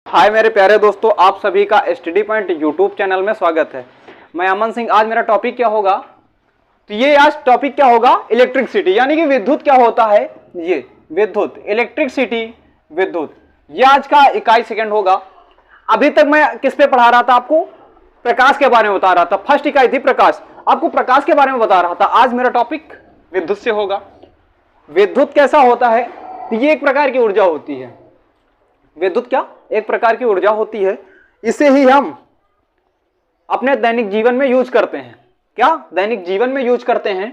हाय मेरे प्यारे दोस्तों, आप सभी का स्टडी पॉइंट यूट्यूब चैनल में स्वागत है। मैं अमन सिंह। आज मेरा टॉपिक क्या होगा? तो ये आज टॉपिक क्या होगा? इलेक्ट्रिसिटी, यानी कि विद्युत क्या होता है। ये विद्युत, इलेक्ट्रिसिटी, विद्युत, ये आज का इकाई सेकंड होगा। अभी तक मैं किस पे पढ़ा रहा था? आपको प्रकाश के बारे में बता रहा था। फर्स्ट इकाई थी प्रकाश, आपको प्रकाश के बारे में बता रहा था। आज मेरा टॉपिक विद्युत से होगा। विद्युत कैसा होता है? तो ये एक प्रकार की ऊर्जा होती है। विद्युत क्या? एक प्रकार की ऊर्जा होती है। इसे ही हम अपने दैनिक जीवन में यूज करते हैं। क्या? दैनिक जीवन में यूज करते हैं,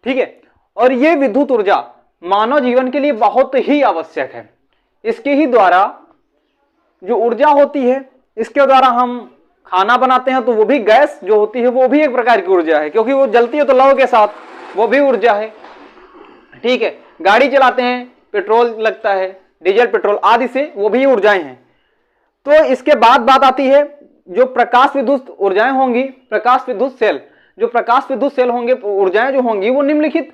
ठीक है। और ये विद्युत ऊर्जा मानव जीवन के लिए बहुत ही आवश्यक है। इसके ही द्वारा जो ऊर्जा होती है, इसके द्वारा हम खाना बनाते हैं, तो वो भी गैस जो होती है वो भी एक प्रकार की ऊर्जा है, क्योंकि वो जलती है तो लौ के साथ, वो भी ऊर्जा है, ठीक है। गाड़ी चलाते हैं, पेट्रोल लगता है, डीजल पेट्रोल आदि से, वो भी ऊर्जाएं हैं। तो इसके बाद बात आती है जो प्रकाश विद्युत ऊर्जाएं होंगी, प्रकाश विद्युत सेल। जो प्रकाश विद्युत सेल होंगे, ऊर्जाएं जो होंगी वो निम्नलिखित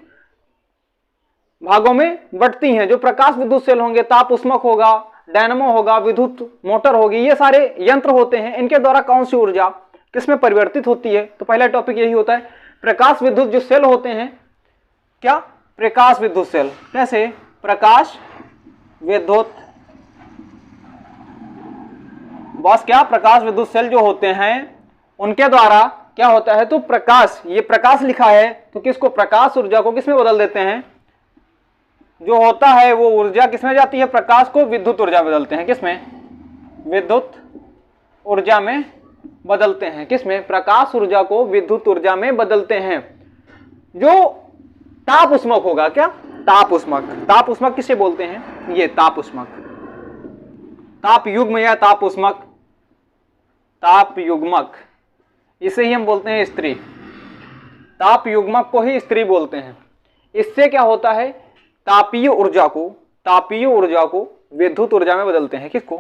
भागों में बंटती हैं। जो प्रकाश विद्युत सेल होंगे, ताप ऊष्मक होगा, डायनामो होगा, विद्युत मोटर होगी, ये सारे यंत्र होते हैं। इनके द्वारा कौन सी ऊर्जा किसमें परिवर्तित होती है? तो पहला टॉपिक यही होता है। प्रकाश विद्युत जो सेल होते हैं, क्या? प्रकाश विद्युत सेल। कैसे? प्रकाश विद्युत बस क्या? प्रकाश विद्युत सेल जो होते हैं उनके द्वारा क्या होता है? तो प्रकाश, ये प्रकाश लिखा है तो किसको? प्रकाश ऊर्जा को किसमें बदल देते हैं? जो होता है वो ऊर्जा किसमें जाती है? प्रकाश को विद्युत ऊर्जा बदलते हैं। किसमें? विद्युत ऊर्जा में बदलते हैं। किसमें? प्रकाश ऊर्जा को विद्युत ऊर्जा में बदलते हैं। जो ताप ऊष्मक होगा, क्या? ताप ऊष्मक। ताप ऊष्मक किसे बोलते हैं? ये ताप ऊष्मक, ताप युग्म या ताप ऊष्मक, ताप युग्मक, इसे ही हम बोलते हैं स्त्री। ताप युग्मक को ही स्त्री बोलते हैं। इससे क्या होता है? तापीय ऊर्जा को विद्युत ऊर्जा में बदलते हैं। किसको?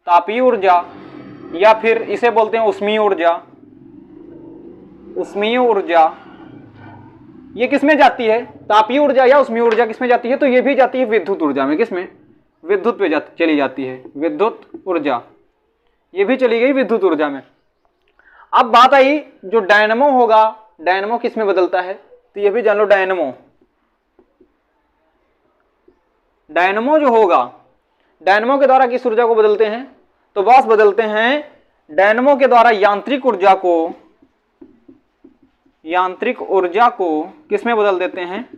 तापीय ऊर्जा, या फिर इसे बोलते हैं उष्मीय ऊर्जा। उष्मीय ऊर्जा ये किसमें जाती है? तापीय ऊर्जा या उष्मीय ऊर्जा किसमें जाती है? तो ये भी जाती है विद्युत ऊर्जा में। किसमें? विद्युत पे चली जाती है। विद्युत ऊर्जा ये भी चली गई विद्युत ऊर्जा में। अब बात आई जो डायनामो होगा, डायनामो किसमें बदलता है? तो ये भी जान लो। डायनामो जो होगा, डायनामो के द्वारा किस ऊर्जा को बदलते हैं? तो बस बदलते हैं डायनामो के द्वारा यांत्रिक ऊर्जा को किसमें बदल देते हैं?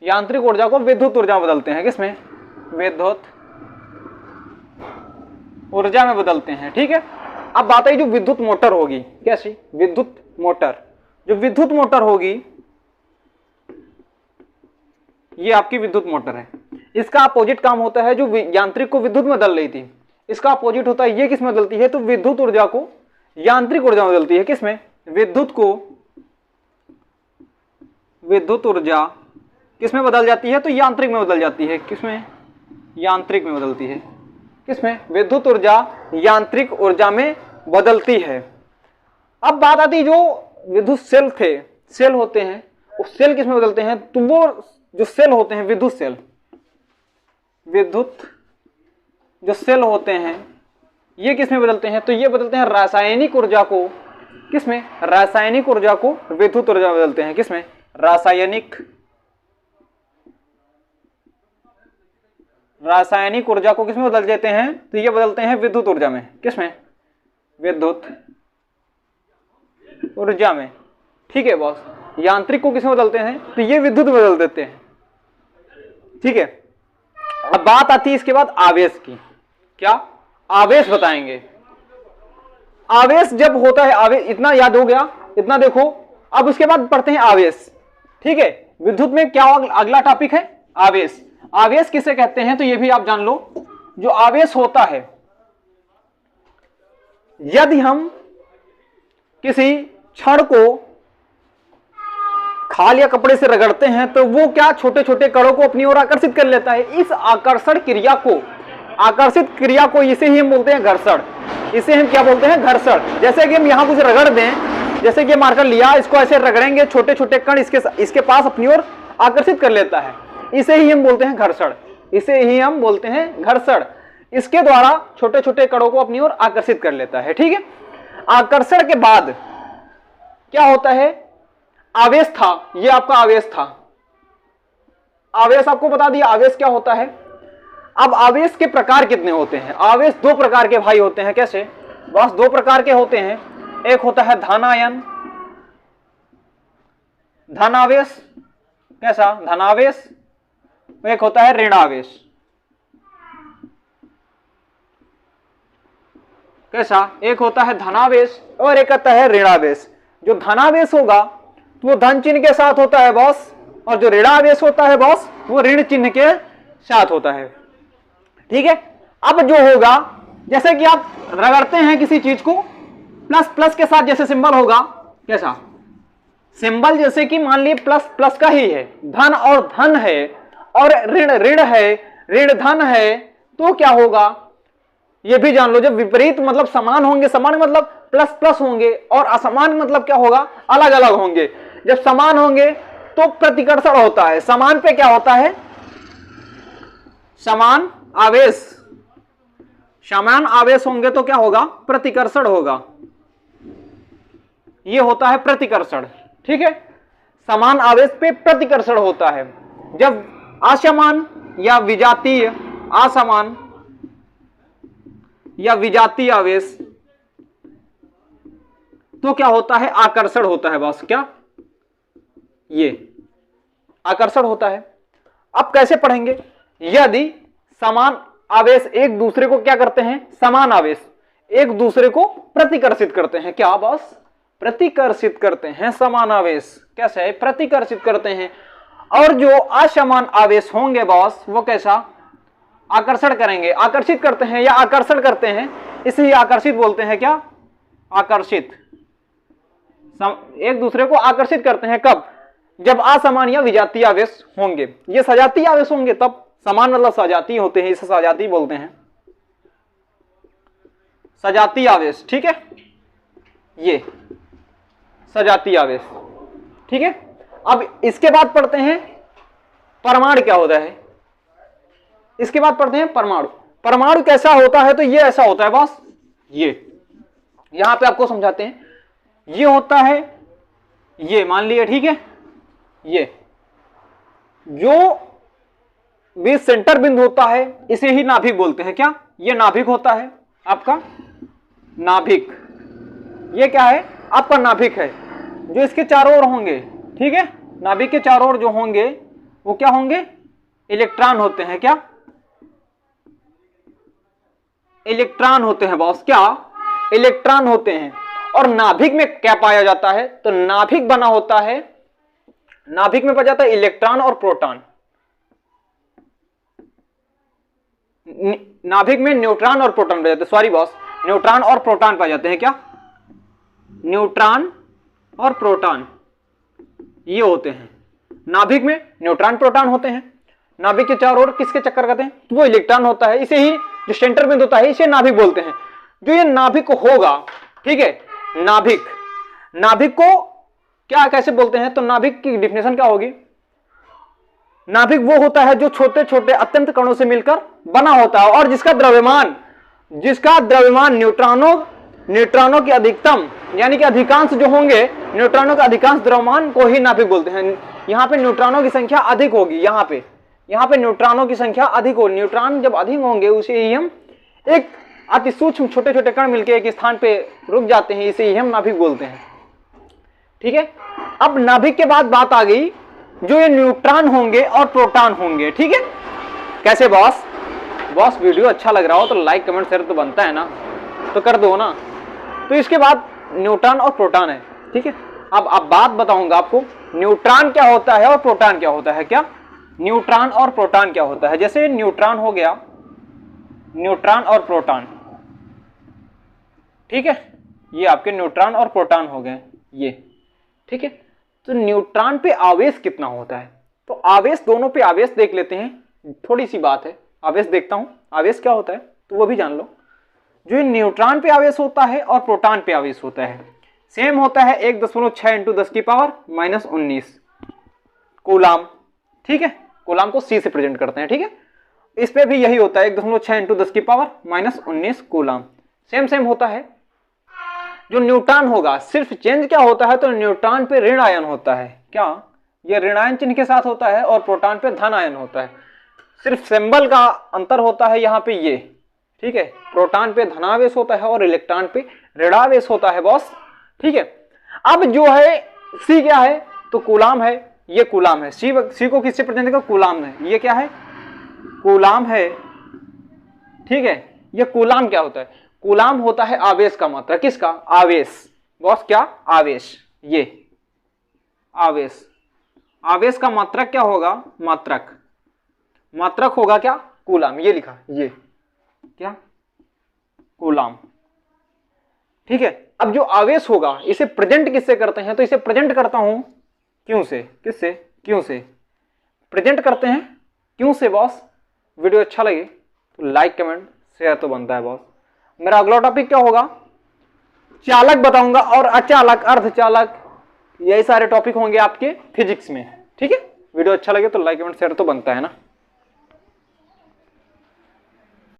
यांत्रिक ऊर्जा को विद्युत ऊर्जा में बदलते हैं। किसमें? विद्युत ऊर्जा में बदलते हैं, ठीक है। अब बात आई जो विद्युत मोटर होगी। कैसी? विद्युत मोटर। जो विद्युत मोटर होगी, ये आपकी विद्युत मोटर है। इसका अपोजिट काम होता है, जो यांत्रिक को विद्युत में बदल रही थी, इसका अपोजिट होता है, ये किस में बदलती है? तो विद्युत ऊर्जा को यांत्रिक ऊर्जा में बदलती है। किसमें? विद्युत ऊर्जा किसमें बदल जाती है? तो यांत्रिक में बदल जाती है। किसमें? यांत्रिक में बदलती है। किसमें? विद्युत ऊर्जा यांत्रिक ऊर्जा में बदलती है। अब बात आती जो विद्युत सेल होते हैं, उस सेल किसमें बदलते हैं? तो वो जो सेल होते हैं, विद्युत जो सेल होते हैं, ये किसमें बदलते हैं? तो ये बदलते हैं रासायनिक ऊर्जा को। किसमें? रासायनिक ऊर्जा को विद्युत ऊर्जा में बदलते हैं। किसमें? रासायनिक ऊर्जा को किसमें बदल देते हैं? तो ये बदलते हैं विद्युत ऊर्जा में। किसमें? विद्युत ऊर्जा में, ठीक है बॉस। यांत्रिक को किसमें बदलते हैं? तो ये विद्युत में बदल देते हैं, ठीक है। अब बात आती है इसके बाद आवेश की। क्या? आवेश बताएंगे। आवेश जब होता है, आवेश इतना याद हो गया, इतना देखो। अब उसके बाद पढ़ते हैं आवेश, ठीक है। विद्युत में क्या अगला टॉपिक है? आवेश। आवेश किसे कहते हैं? तो ये भी आप जान लो। जो आवेश होता है, यदि हम किसी क्षण को खाल या कपड़े से रगड़ते हैं, तो वो क्या छोटे छोटे कणों को अपनी ओर आकर्षित कर लेता है। इस आकर्षित क्रिया को इसे ही हम बोलते हैं घर्षण। इसे हम क्या बोलते हैं? घर्षण। जैसे कि हम यहां कुछ रगड़ दें, जैसे कि मार्कर लिया, इसको ऐसे रगड़ेंगे, छोटे छोटे कण इसके पास अपनी ओर आकर्षित कर लेता है, इसे ही हम बोलते हैं घर्षण। इसे ही हम बोलते हैं घर्षण। इसके द्वारा छोटे छोटे कणों को अपनी ओर आकर्षित कर लेता है। ठीक है, आकर्षण के बाद क्या होता है, आवेश था, ये आपका आवेश था, आवेश आपको बता दिया आवेश क्या होता है। अब आवेश के प्रकार कितने होते हैं, आवेश दो प्रकार के भाई होते हैं। कैसे, बस दो प्रकार के होते हैं, एक होता है धनायन, धनावेश, कैसा धनावेश, एक होता है ऋणावेश, कैसा, एक होता है धनावेश और एक होता है ऋणावेश। जो धनावेश होगा तो वो धन चिन्ह के साथ होता है बॉस, और जो ऋणावेश होता है बॉस वो ऋण चिन्ह के साथ होता है। ठीक है, अब जो होगा, जैसे कि आप रगड़ते हैं किसी चीज को, प्लस प्लस के साथ जैसे सिंबल होगा, कैसा सिंबल, जैसे कि मान लीजिए प्लस प्लस का ही है, धन और धन है, और ऋण ऋण है, ऋण धन है, तो क्या होगा ये भी जान लो। जब विपरीत मतलब समान होंगे, समान मतलब प्लस प्लस होंगे, और असमान मतलब क्या होगा, अलग अलग होंगे। जब समान होंगे तो प्रतिकर्षण होता है, समान पे क्या होता है, समान आवेश, समान आवेश होंगे तो क्या होगा, प्रतिकर्षण होगा, ये होता है प्रतिकर्षण। ठीक है, समान आवेश पे प्रतिकर्षण होता है। जब असमान या विजातीय, असमान या विजातीय आवेश, तो क्या होता है, आकर्षण होता है बस, क्या ये आकर्षण होता है। अब कैसे पढ़ेंगे, यदि समान आवेश एक दूसरे को क्या करते हैं, समान आवेश एक दूसरे को प्रतिकर्षित करते हैं, क्या बस प्रतिकर्षित करते हैं, समान आवेश कैसे है, प्रतिकर्षित करते हैं। और जो असमान आवेश होंगे बॉस वो कैसा, आकर्षण करेंगे, आकर्षित करते हैं या आकर्षण करते हैं, इसे ही आकर्षित बोलते हैं। क्या, आकर्षित, एक दूसरे को आकर्षित करते हैं कब, जब असमान या विजातीय आवेश होंगे। ये सजातीय आवेश होंगे तब, समान मतलब सजातीय होते हैं, इसे सजातीय बोलते हैं, सजातीय आवेश। ठीक है, ये सजातीय आवेश। ठीक है, अब इसके बाद पढ़ते हैं परमाणु क्या होता है, इसके बाद पढ़ते हैं परमाणु। परमाणु कैसा होता है, तो ये ऐसा होता है बॉस, ये यहां पे आपको समझाते हैं, ये होता है, ये मान लिया। ठीक है, ये जो भी सेंटर बिंदु होता है इसे ही नाभिक बोलते हैं। क्या, ये नाभिक होता है आपका, नाभिक, ये क्या है आपका नाभिक है, जो इसके चारों ओर होंगे। ठीक है, नाभिक के चारों ओर जो होंगे वो क्या होंगे, इलेक्ट्रॉन होते हैं। क्या, इलेक्ट्रॉन होते हैं बॉस, क्या इलेक्ट्रॉन होते हैं। और नाभिक में क्या पाया जाता है, तो नाभिक बना होता है, नाभिक में पाया जाता है इलेक्ट्रॉन और प्रोटॉन, नाभिक में न्यूट्रॉन और प्रोटॉन पाए जाते हैं, सॉरी बॉस, न्यूट्रॉन और प्रोटॉन पाए जाते हैं। क्या, न्यूट्रॉन और प्रोटॉन ये होते हैं नाभिक में, न्यूट्रॉन प्रोटॉन होते हैं। नाभिक के चारों ओर किसके चक्कर करते हैं, तो वो इलेक्ट्रॉन होता है, इसे ही जो सेंटर बिंदु होता है इसे नाभिक बोलते हैं। जो ये नाभिक होगा, ठीक है, नाभिक, नाभिक को क्या कैसे बोलते हैं, तो नाभिक की डिफिनेशन क्या होगी, नाभिक वो होता है जो छोटे छोटे अत्यंत कणों से मिलकर बना होता है, और जिसका द्रव्यमान न्यूट्रॉनों की अधिकतम यानी कि अधिकांश जो होंगे, न्यूट्रॉनों का अधिकांश द्रव्यमान को ही नाभिक बोलते हैं। यहाँ पे न्यूट्रॉनों की संख्या अधिक होगी, यहाँ पे न्यूट्रॉनों की संख्या अधिक होगी, न्यूट्रॉन जब अधिक होंगे उसे ही हम एक अति सूक्ष्म छोटे छोटे कण मिलकर एक स्थान पे रुक जाते हैं, इसे ही हम नाभिक बोलते हैं। ठीक है, अब नाभिक के बाद बात आ गई जो ये न्यूट्रॉन होंगे और प्रोटॉन होंगे। ठीक है, कैसे बॉस वीडियो अच्छा लग रहा हो तो लाइक कमेंट शेयर तो बनता है ना, तो कर दो ना। तो इसके बाद न्यूट्रॉन और प्रोटॉन है। ठीक है, अब बात बताऊंगा आपको, न्यूट्रॉन क्या होता है और प्रोटॉन क्या होता है। क्या, न्यूट्रॉन और प्रोटॉन क्या होता है, जैसे न्यूट्रॉन हो गया, न्यूट्रॉन और प्रोटॉन। ठीक है, ये आपके न्यूट्रॉन और प्रोटॉन हो गए ये। ठीक है, तो न्यूट्रॉन पे आवेश कितना होता है, तो आवेश, दोनों पे आवेश देख लेते हैं, थोड़ी सी बात है, आवेश देखता हूं, आवेश क्या होता है तो वो भी जान लो। जो न्यूट्रॉन पे आवेश होता है और प्रोटॉन पे आवेश होता है सेम होता है, 1.6 × 10⁻⁻⁹ कूलाम। ठीक है, कूलाम को C से प्रेजेंट करते हैं। ठीक है, इस पे भी यही होता है 1.6 इंटू 10 की पावर -19 कूलाम। सेम होता है। जो न्यूट्रॉन होगा सिर्फ चेंज क्या होता है, तो न्यूट्रॉन पे ऋण आयन होता है। क्या ये ऋण आयन चिन्ह के साथ होता है और प्रोटॉन पे धन आयन होता है। सिर्फ सिंबल का अंतर होता है यहाँ पे ये, ठीक है। प्रोटॉन पे धनावेश होता है और इलेक्ट्रॉन पे ऋणावेश होता है बॉस, ठीक है। अब जो है सी क्या है, तो कूलाम है, ये कूलाम है। सी को किससे प्रेजेंट करेगा, कूलाम है। ये क्या है, कूलाम है, ठीक है। ये कूलाम क्या होता है, कूलाम होता है आवेश का मात्रा। किसका, आवेश बॉस, क्या आवेश, ये आवेश। आवेश का मात्रक क्या होगा, मात्रक होगा क्या, कूलाम। ये लिखा, ये क्या, कूलाम, ठीक है। अब जो आवेश होगा इसे प्रेजेंट किससे करते हैं, तो इसे प्रेजेंट करता हूं क्यों से, किससे, क्यों से प्रेजेंट करते हैं, क्यों से बॉस। वीडियो अच्छा लगे तो लाइक कमेंट शेयर तो बनता है बॉस। मेरा अगला टॉपिक क्या होगा, चालक बताऊंगा और अचालक, अर्धचालक, यही सारे टॉपिक होंगे आपके फिजिक्स में, ठीक है। वीडियो अच्छा लगे तो लाइक कमेंट शेयर तो बनता है ना।